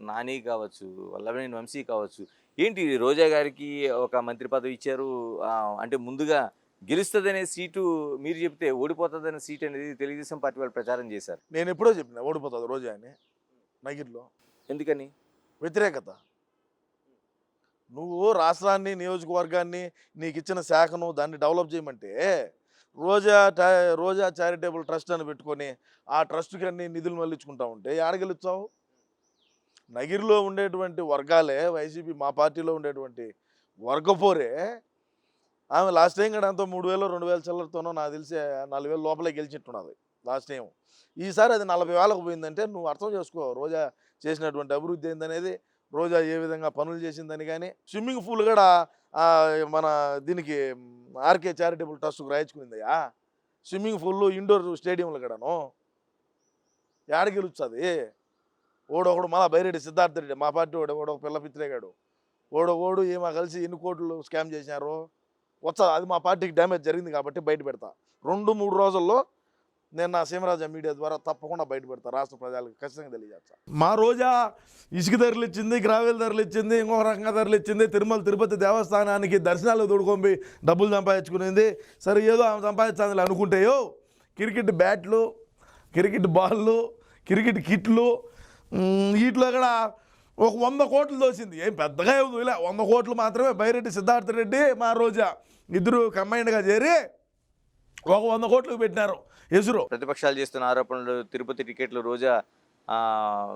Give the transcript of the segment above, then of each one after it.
నాని కావచ్చు, వల్లభనేని వంశీ కావచ్చు. ఏంటి రోజా గారికి ఒక మంత్రి పదవి ఇచ్చారు. అంటే ముందుగా గెలుస్తదనే సీటు మీరు చెప్తే ఓడిపోతదనే సీట్ అనేది తెలుగుదేశం పార్టీ వాళ్ళు ప్రచారం చేశారు. నేనెప్పుడో చెప్పినా ఓడిపోతది రోజా అని నగిరిలో. ఎందుకని? వ్యతిరేకత. నువ్వు రాష్ట్రాన్ని, నియోజకవర్గాన్ని, నీకిచ్చిన శాఖను దాన్ని డెవలప్ చేయమంటే, రోజా టా రోజా చారిటబుల్ ట్రస్ట్ అని పెట్టుకొని, ఆ ట్రస్ట్‌కి అన్ని నిధులు మళ్లించుకుంటా ఉంటే ఏడ గెలుస్తావు? నగిరిలో ఉండేటువంటి వర్గాలే వైసీపీ మా పార్టీలో ఉండేటువంటి వర్గపోరే ఆమె లాస్ట్ టైం కూడా ఎంతో 3000 2000 చిల్లరతోనో నాకు తెలిసి 4000 లోపలే గెలిచినట్టున్నది లాస్ట్ టైం. ఈసారి అది 40,000కు పోయిందంటే నువ్వు అర్థం చేసుకో రోజా చేసినటువంటి అభివృద్ధి ఏందనేది, రోజా ఏ విధంగా పనులు చేసిందని కానీ. స్విమ్మింగ్ పూల్ కూడా మన దీనికి ఆర్కే చారిటబుల్ ట్రస్ట్‌కు రాయించుకుందయ్యా. స్విమ్మింగ్ పూల్లు, ఇండోర్ స్టేడియంలు కూడాను. ఏడ గెలుస్తది? ఓడొకడు మళ్ళా బైరెడ్డి సిద్ధార్థ రెడ్డి మా పార్టీ ఓడో పిల్ల పిత్రేగాడు. ఓడు ఈమె కలిసి ఎన్ని కోట్లు స్కామ్ చేసినారు. అది మా పార్టీకి డ్యామేజ్ జరిగింది కాబట్టి బయట పెడతా. 2, 3 రోజుల్లో నేను నా సీమరాజా మీడియా ద్వారా తప్పకుండా బయట పెడతా. రాష్ట్ర ప్రజలకు ఖచ్చితంగా తెలియజేస్తా. మా రోజా ఇసుక ధరలు ఇచ్చింది, గ్రావెల్ ధరలు ఇచ్చింది, ఇంకొక రకంగా ధరలు ఇచ్చింది. తిరుమల తిరుపతి దేవస్థానానికి దర్శనాలు తోడుకొని డబ్బులు సంపాదించుకునేది. సరే ఏదో ఆమె సంపాదించాలి అనుకుంటేయో క్రికెట్ బ్యాట్లు, క్రికెట్ బాళ్ళు, క్రికెట్ కిట్లు, వీటిలో కూడా ఒక 100 కోట్లు దోసింది. ఏం పెద్దగా ఏమి ఇలా 100 కోట్లు మాత్రమే. బైరెడ్డి సిద్ధార్థ రెడ్డి, మా రోజా ఇద్దరు కంబైన్డ్గా చేరి ఒక 100 కోట్లకు పెట్టినారు ఎసురు. ప్రతిపక్షాలు చేస్తున్న ఆరోపణలు, తిరుపతి టికెట్లు రోజా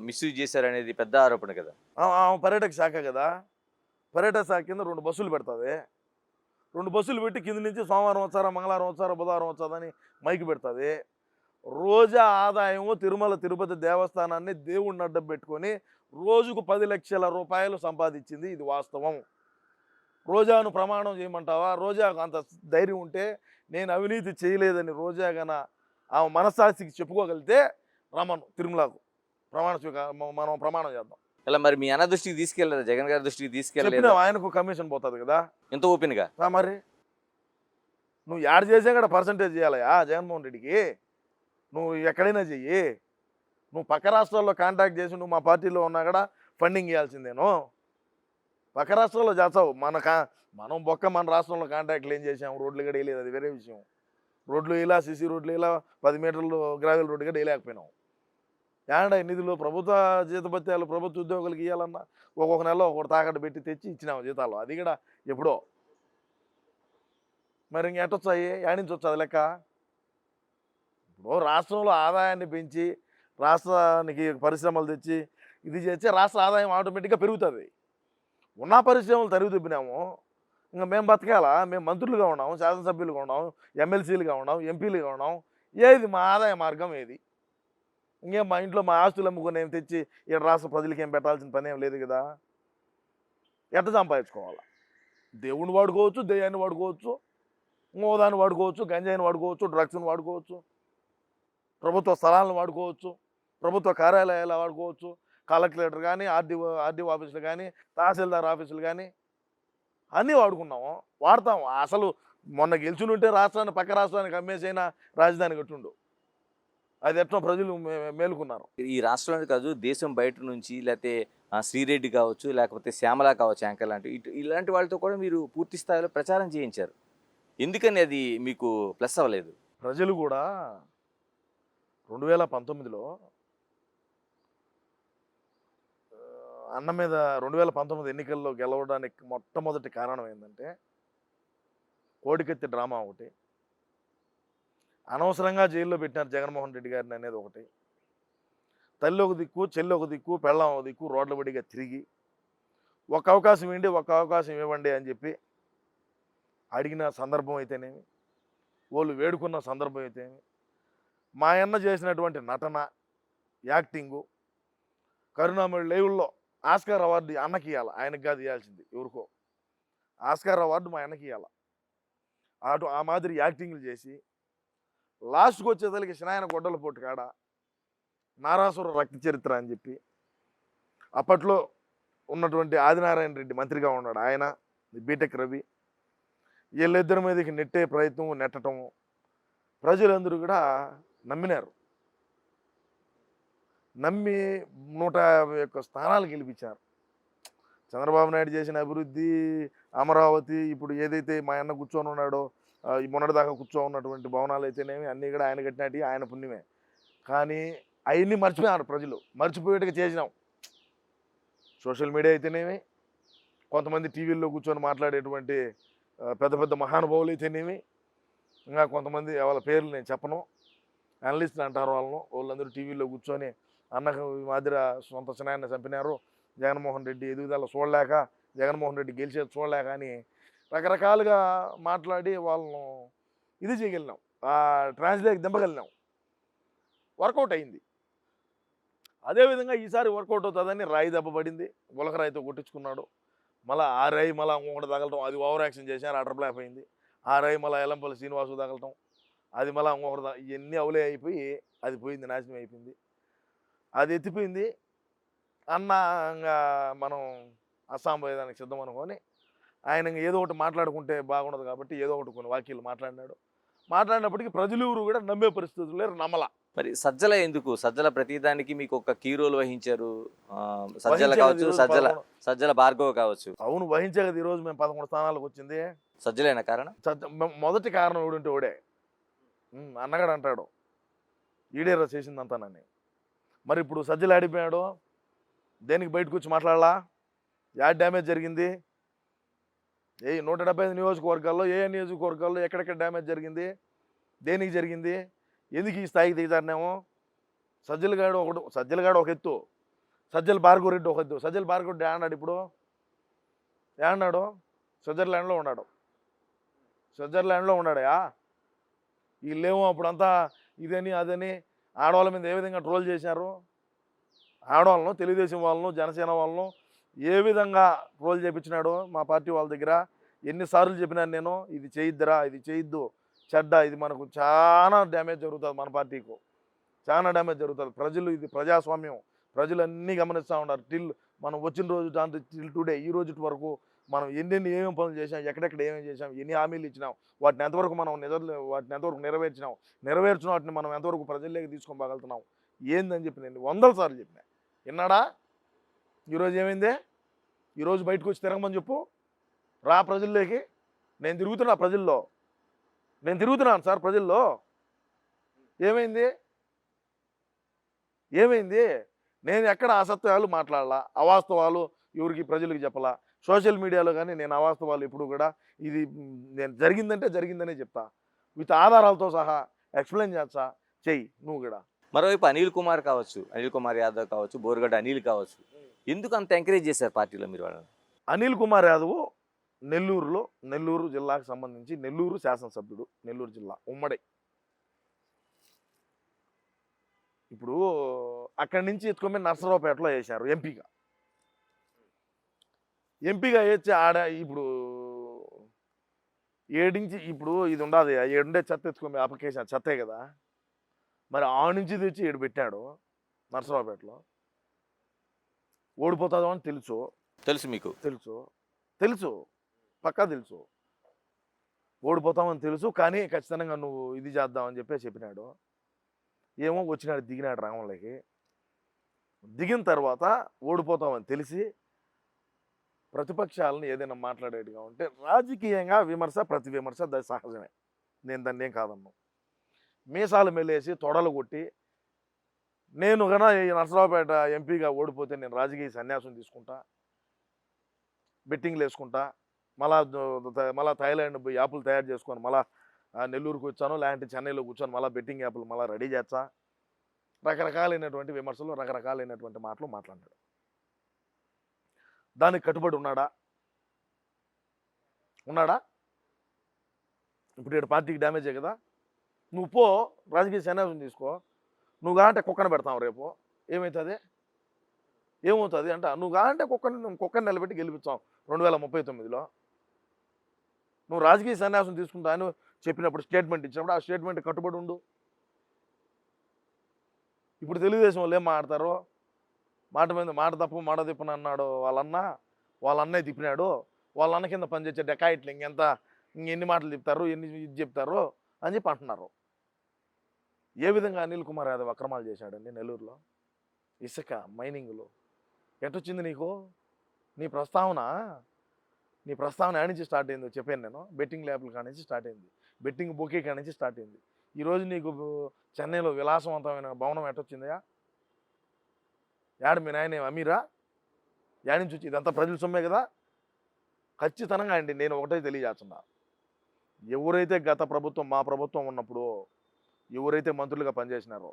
మిస్‌యూజ్ చేశారనేది పెద్ద ఆరోపణ కదా! పర్యాటక శాఖ కదా, పర్యాటక శాఖ కింద 2 బస్సులు పెడుతుంది. 2 బస్సులు పెట్టి కింద నుంచి సోమవారం వచ్చారా, మంగళవారం వచ్చారా, బుధవారం వచ్చాదని మైకి పెడుతుంది. రోజా ఆదాయము తిరుమల తిరుపతి దేవస్థానాన్ని దేవుడిని అడ్డం పెట్టుకొని రోజుకు 10 లక్షల రూపాయలు సంపాదించింది. ఇది వాస్తవం. రోజాను ప్రమాణం చేయమంటావా? రోజాకు అంత ధైర్యం ఉంటే నేను అవినీతి చేయలేదని రోజా గన ఆమె మనస్సాక్షికి చెప్పుకోగలిగితే రమ్మను తిరుమలకు మనం ప్రమాణం చేద్దాం. ఇలా మరి మీ అన్న దృష్టికి తీసుకెళ్లలేదా? జగన్ గారి దృష్టికి తీసుకెళ్ళలేదా? చెప్పినా ఆయనకు కమిషన్ పోతుంది కదా. ఎంత ఓపెన్‌గా? మరి నువ్వు యాడ్ చేసే కూడా పర్సంటేజ్ చేయాలయా జగన్మోహన్ రెడ్డికి. నువ్వు ఎక్కడైనా చెయ్యి. నువ్వు పక్క రాష్ట్రాల్లో కాంటాక్ట్ చేసి నువ్వు మా పార్టీలో ఉన్నా కూడా ఫండింగ్ ఇవ్వాల్సిందేను. పక్క రాష్ట్రాల్లో చేస్తావు. మనం మన రాష్ట్రంలో కాంటాక్ట్లు ఏం చేసాము? రోడ్లు కూడా వేయలేదు, అది వేరే విషయం. రోడ్లు ఇలా సిసి రోడ్లు ఇలా 10 మీటర్లు గ్రావెల్ రోడ్డు కూడా వేయలేకపోయినావు. ఏడా నిధులు ప్రభుత్వ జీతభత్యాలు ప్రభుత్వ ఉద్యోగులకు ఇవ్వాలన్నా ఒక్కొక్క నెలలో ఒకటి తాకట్టు పెట్టి తెచ్చి ఇచ్చినాము జీతాలు. అది కూడా ఎప్పుడో. మరి ఇంకెట్టొచ్చాయి? ఏడి నుంచి వచ్చా అది లెక్క? ఇప్పుడు రాష్ట్రంలో ఆదాయాన్ని పెంచి రాష్ట్రానికి పరిశ్రమలు తెచ్చి ఇది చేస్తే రాష్ట్ర ఆదాయం ఆటోమేటిక్గా పెరుగుతుంది. ఉన్న పరిశ్రమలు తరుగు తిప్పినాము. ఇంకా మేము బతకాలా? మేము మంత్రులుగా ఉన్నాము, శాసనసభ్యులుగా ఉన్నాము, ఎమ్మెల్సీలుగా ఉన్నాం, ఎంపీలుగా ఉన్నాం. ఏది మా ఆదాయ మార్గం ఏది? ఇంకేం మా ఇంట్లో మా ఆస్తులు అమ్ముకొని ఏం తెచ్చి ఇక్కడ రాష్ట్ర ప్రజలకి ఏం పెట్టాల్సిన పని ఏం లేదు కదా. ఎట్ట సంపాదించుకోవాలా? దేవుణ్ణి వాడుకోవచ్చు, దెయ్యాన్ని వాడుకోవచ్చు, మోదాన్ని వాడుకోవచ్చు, గంజాయిని వాడుకోవచ్చు, డ్రగ్స్ని వాడుకోవచ్చు, ప్రభుత్వ స్థలాలను వాడుకోవచ్చు, ప్రభుత్వ కార్యాలయాలు వాడుకోవచ్చు, కలెక్టరేటర్ కానీ, ఆర్డీఓ ఆఫీసులు కానీ, తహసీల్దార్ ఆఫీసులు కానీ అన్నీ వాడుకున్నాము, వాడతాము. అసలు మొన్న గెలిచినుంటే రాష్ట్రాన్ని పక్క రాష్ట్రానికి అమ్మేసైనా రాజధాని కట్టుండు. అది ఎట్లా ప్రజలు మేలుకున్నారు. ఈ రాష్ట్రంలోనే కాదు, దేశం బయట నుంచి లేకపోతే శ్రీరెడ్డి కావచ్చు, లేకపోతే శ్యామల కావచ్చు, యాంకర్ లాంటి ఇలాంటి వాళ్ళతో కూడా మీరు పూర్తి స్థాయిలో ప్రచారం చేయించారు. ఎందుకని అది మీకు ప్లస్ అవ్వలేదు? ప్రజలు కూడా 2019లో అన్న మీద 2019 ఎన్నికల్లో గెలవడానికి మొట్టమొదటి కారణం ఏంటంటే కోడికత్తి డ్రామా ఒకటి, అనవసరంగా జైల్లో పెట్టినారు జగన్మోహన్ రెడ్డి గారిని అనేది ఒకటి, తల్లి ఒక దిక్కు, చెల్లి ఒక దిక్కు, పెళ్ళాం ఒక దిక్కు రోడ్ల బడిగా తిరిగి ఒక అవకాశం ఏంటి, ఒక అవకాశం ఇవ్వండి అని చెప్పి అడిగిన సందర్భం అయితేనేమి, వాళ్ళు వేడుకున్న సందర్భం అయితేనేమి, మా అన్న చేసినటువంటి నటన, యాక్టింగు, కరుణామణి లైవ్లో ఆస్కార్ అవార్డు అన్నకి ఇవ్వాలి, ఆయనకు కాదు ఇవ్వాల్సింది ఎవరికో. ఆస్కార్ అవార్డు మా అన్నకి ఇవ్వాలి. ఆ మాదిరి యాక్టింగ్లు చేసి లాస్ట్కి వచ్చేసరికి శనాయన గొడ్డల పోటు కాడ నారాసుర రక్త చరిత్ర అని చెప్పి అప్పట్లో ఉన్నటువంటి ఆదినారాయణ రెడ్డి మంత్రిగా ఉన్నాడు, ఆయన బీటెక్ రవి, వీళ్ళిద్దరి మీదకి నెట్టే ప్రయత్నం నెట్టడము ప్రజలందరూ కూడా నమ్మినారు. నమ్మి 151 స్థానాలు గెలిపించారు. చంద్రబాబు నాయుడు చేసిన అభివృద్ధి, అమరావతి, ఇప్పుడు ఏదైతే మా అన్న కూర్చొని ఉన్నాడో ఈ మొన్నటిదాకా కూర్చొని ఉన్నటువంటి భవనాలు అయితేనేమి అన్నీ కూడా ఆయన కట్టినట్టు ఆయన పుణ్యమే. కానీ అవన్నీ మర్చిపోయారు ప్రజలు, మర్చిపోయేట్టుగా చేసినాం. సోషల్ మీడియా అయితేనేమి, కొంతమంది టీవీల్లో కూర్చొని మాట్లాడేటువంటి పెద్ద పెద్ద మహానుభావులు అయితేనేమి, ఇంకా కొంతమంది వాళ్ళ పేర్లు నేను చెప్పను, అనలిస్టులు అంటారు వాళ్ళందరూ టీవీలో కూర్చొని అన్నకు ఈ మాదిరి సొంత చిన్నాయన్ని చంపినారు, జగన్మోహన్ రెడ్డి ఎదుగుదల చూడలేక, జగన్మోహన్ రెడ్డి గెలిచేది చూడలేక అని రకరకాలుగా మాట్లాడి వాళ్ళను ఇది చేయగలిగినాం, ట్రాన్స్లేట్ దింపగలిగినాం. వర్కౌట్ అయింది. అదేవిధంగా ఈసారి వర్కౌట్ అవుతుందని రాయి దెబ్బ పడింది, గులకరాయితో కొట్టించుకున్నాడు. మళ్ళీ ఆ రాయి మళ్ళీ ఇంకొకటి తగలటం, అది ఓవర్ యాక్షన్ చేశారు, అటర్ బ్లాక్ అయింది. ఆ రాయి మళ్ళీ ఎల్లంపల్లి శ్రీనివాసు తగలటం, అది మళ్ళీ ఇంకొకటి ఇవన్నీ అవులే అయిపోయి అది పోయింది, నాశనం అయిపోయింది. అది ఎత్తిపోయింది అన్న ఇంకా మనం అస్సాం పోయేదానికి సిద్ధం అనుకొని ఆయన ఏదో ఒకటి మాట్లాడుకుంటే బాగుండదు కాబట్టి ఏదో ఒకటి కొన్ని వాక్యాలు మాట్లాడినాడు. మాట్లాడినప్పటికీ ప్రజలు కూడా నమ్మే పరిస్థితులు లేరు, నమ్మల. మరి సజ్జల ఎందుకు? సజ్జల ప్రతిదానికి మీకు ఒక కీ రోల్ వహించారు. సజ్జల వహించే కావచ్చు, కదా ఈరోజు సజ్జల భార్గవ్ కావచ్చు. అవును, వహించే కదా ఈరోజు మేము 11 స్థానాలకు వచ్చింది. సజ్జలేనా కారణం? మొదటి కారణం ఎవడుంటే ఓడే. అన్నగాడు అంటాడు ఈడేరా చేసిందంతానని. మరి ఇప్పుడు సజ్జలు ఆడిపోయాడు, దేనికి బయటకు వచ్చి మాట్లాడాలా? యాడ్ డ్యామేజ్ జరిగింది, 175 నియోజకవర్గాల్లో నియోజకవర్గాల్లో ఎక్కడెక్కడ డ్యామేజ్ జరిగింది, దేనికి జరిగింది, ఎందుకు ఈ స్థాయికి దిగుతారనేమో. సజ్జలగాడు ఒక ఎత్తు, సజ్జల భార్గవ రెడ్డి ఒక ఎత్తు. సజ్జల భార్గవ రెడ్డి ఏమన్నాడు ఇప్పుడు? ఏమన్నాడు? స్విట్జర్లాండ్లో ఉన్నాడు. స్విట్జర్లాండ్లో ఉన్నాడయా. వీళ్ళేమో అప్పుడంతా ఇదని అదని ఆడవాళ్ళ మీద ఏ విధంగా ట్రోల్ చేశారు, ఆడవాళ్ళను, తెలుగుదేశం వాళ్ళను, జనసేన వాళ్ళను ఏ విధంగా ట్రోల్ చేయించినాడో మా పార్టీ వాళ్ళ దగ్గర. ఎన్నిసార్లు చెప్పినాను నేను, ఇది చేయొద్దురా, ఇది చేయొద్దు, చెడ్డ, ఇది మనకు చాలా డ్యామేజ్ జరుగుతుంది, మన పార్టీకు చాలా డ్యామేజ్ జరుగుతుంది. ప్రజలు, ఇది ప్రజాస్వామ్యం, ప్రజలు అన్నీ గమనిస్తూ ఉన్నారు. మనం వచ్చిన రోజు టిల్ టుడే, ఈ రోజు వరకు మనం ఏమేమి పనులు చేసాం, ఎక్కడెక్కడ ఏమేమి చేసాం, ఎన్ని హామీలు ఇచ్చినాం, వాటిని ఎంతవరకు మనం వాటిని ఎంతవరకు నెరవేర్చిన వాటిని మనం ఎంతవరకు ప్రజల్లోకి తీసుకోగలుగుతున్నాం ఏందని చెప్పి నేను 100 సార్లు చెప్పినా. విన్నాడా? ఈరోజు ఏమైందే? ఈరోజు బయటకు వచ్చి తిరగమని చెప్పు, రా ప్రజల్లోకి. నేను తిరుగుతున్నాను సార్ ప్రజల్లో. ఏమైంది? నేను ఎక్కడ అసత్యాలు మాట్లాడాలా, అవాస్తవాలు ఎవరికి ప్రజలకు చెప్పాలా. సోషల్ మీడియాలో కానీ నేను అవాస్తవాలు ఎప్పుడు కూడా ఇది నేను జరిగిందంటే జరిగిందనే చెప్తా, విత్ ఆధారాలతో సహా ఎక్స్ప్లెయిన్ చేస్తా. చెయ్యి నువ్వు కూడా. మరోవైపు అనిల్ కుమార్ యాదవ్ కావచ్చు, బోరుగడ్డ అనిల్ కావచ్చు, ఎందుకు అంత ఎంకరేజ్ చేశారు పార్టీలో మీరు వాళ్ళని? అనిల్ కుమార్ యాదవ్ నెల్లూరు జిల్లాకు సంబంధించి నెల్లూరు శాసనసభ్యుడు, నెల్లూరు జిల్లా ఉమ్మడి. ఇప్పుడు అక్కడి నుంచి ఎత్తుకొని నర్సరావుపేటలో వేశారు ఎంపీగా వేసి ఇప్పుడు 7 నుంచి ఇప్పుడు ఇది ఉండదు, 7 చెత్త ఎత్తుకొని అప్లికేషన్ చెత్తే కదా. మరి ఆ నుంచి తెచ్చి 7 పెట్టాడు నర్సరావుపేటలో. ఓడిపోతాదో అని తెలుసు మీకు? తెలుసు, పక్కా తెలుసు, ఓడిపోతామని తెలుసు. కానీ ఖచ్చితంగా నువ్వు ఇది చేద్దామని చెప్పినాడు. ఏమో దిగినాడు రంగంలోకి. దిగిన తర్వాత ఓడిపోతామని తెలిసి ప్రతిపక్షాలను ఏదైనా మాట్లాడేట్టుగా ఉంటే రాజకీయంగా ప్రతి విమర్శ సహజమే, నేను దాన్ని ఏం కాదన్నాను. మీసాలు మెల్లేసి తొడలు కొట్టి నేను కన్నా ఈ నర్సరావుపేట ఎంపీగా ఓడిపోతే నేను రాజకీయ సన్యాసం తీసుకుంటా, బెట్టింగ్లు వేసుకుంటా, మళ్ళా థాయిలాండ్ పోయి యాప్లు తయారు చేసుకొని మళ్ళీ నెల్లూరుకు వచ్చాను, లేదంటే చెన్నైలో కూర్చొని మళ్ళీ బెట్టింగ్ యాప్లు మళ్ళీ రెడీ చేస్తా, రకరకాలైనటువంటి విమర్శలు, రకరకాలైనటువంటి మాటలు మాట్లాడాడు. దానికి కట్టుబడి ఉన్నాడా? ఇప్పుడు ఇక్కడ పార్టీకి డ్యామేజే కదా. నువ్వు పో, రాజకీయ సన్యాసం తీసుకో. నువ్వు కాంటే కుక్కను పెడతావు రేపు, ఏమవుతుంది అంటే నువ్వు కాంటే కుక్కని నిలబెట్టి గెలిపించావు 2039లో. నువ్వు రాజకీయ సన్యాసం తీసుకుంటా అని చెప్పినప్పుడు, స్టేట్మెంట్ ఇచ్చినప్పుడు ఆ స్టేట్మెంట్ కట్టుబడి ఉండు. ఇప్పుడు తెలుగుదేశం వాళ్ళు ఏం మాట్లాడతారు, మాట మీద మాట తప్పు మాట తిప్పని అన్నాడు వాళ్ళ అన్నయ్య తిప్పినాడు, వాళ్ళ అన్న కింద పనిచేసే డెకాయిట్లు ఇంకెన్ని మాటలు చెప్తారు, ఇది చెప్తారు అని చెప్పి అంటున్నారు. ఏ విధంగా అనిల్ కుమార్ యాదవ్ అక్రమాలు చేశాడండి నెల్లూరులో? ఇసుక మైనింగ్లో ఎటొచ్చింది నీకు? నీ ప్రస్తావన నీ ప్రస్తావన ఏడ నుంచి స్టార్ట్ అయిందో చెప్పాను నేను. బెట్టింగ్ ల్యాబ్ల కాడ నుంచి స్టార్ట్ అయింది, బెట్టింగ్ బొకే కాడ నుంచి స్టార్ట్ అయింది. ఈరోజు నీకు చెన్నైలో విలాసవంతమైన భవనం ఎటొచ్చిందయా? యాడ మీ నాయన అమీరా? యాడ నుంచి వచ్చి? ఇదంతా ప్రజల సొమ్మే కదా. ఖచ్చితంగా అండి నేను ఒకటే తెలియజేస్తున్నా, ఎవరైతే గత ప్రభుత్వం మా ప్రభుత్వం ఉన్నప్పుడు ఎవరైతే మంత్రులుగా పనిచేసినారో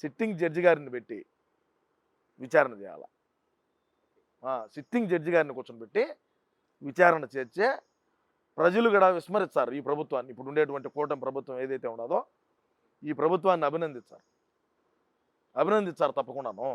సిట్టింగ్ జడ్జి గారిని పెట్టి విచారణ చేయాలి. సిట్టింగ్ జడ్జి గారిని కూర్చొని విచారణ చేర్చే ప్రజలు కూడా విస్మరిస్తారు ఈ ప్రభుత్వాన్ని. ఇప్పుడు ఉండేటువంటి కూటమి ప్రభుత్వం ఏదైతే ఉన్నదో ఈ ప్రభుత్వాన్ని అభినందించారు తప్పకుండాను.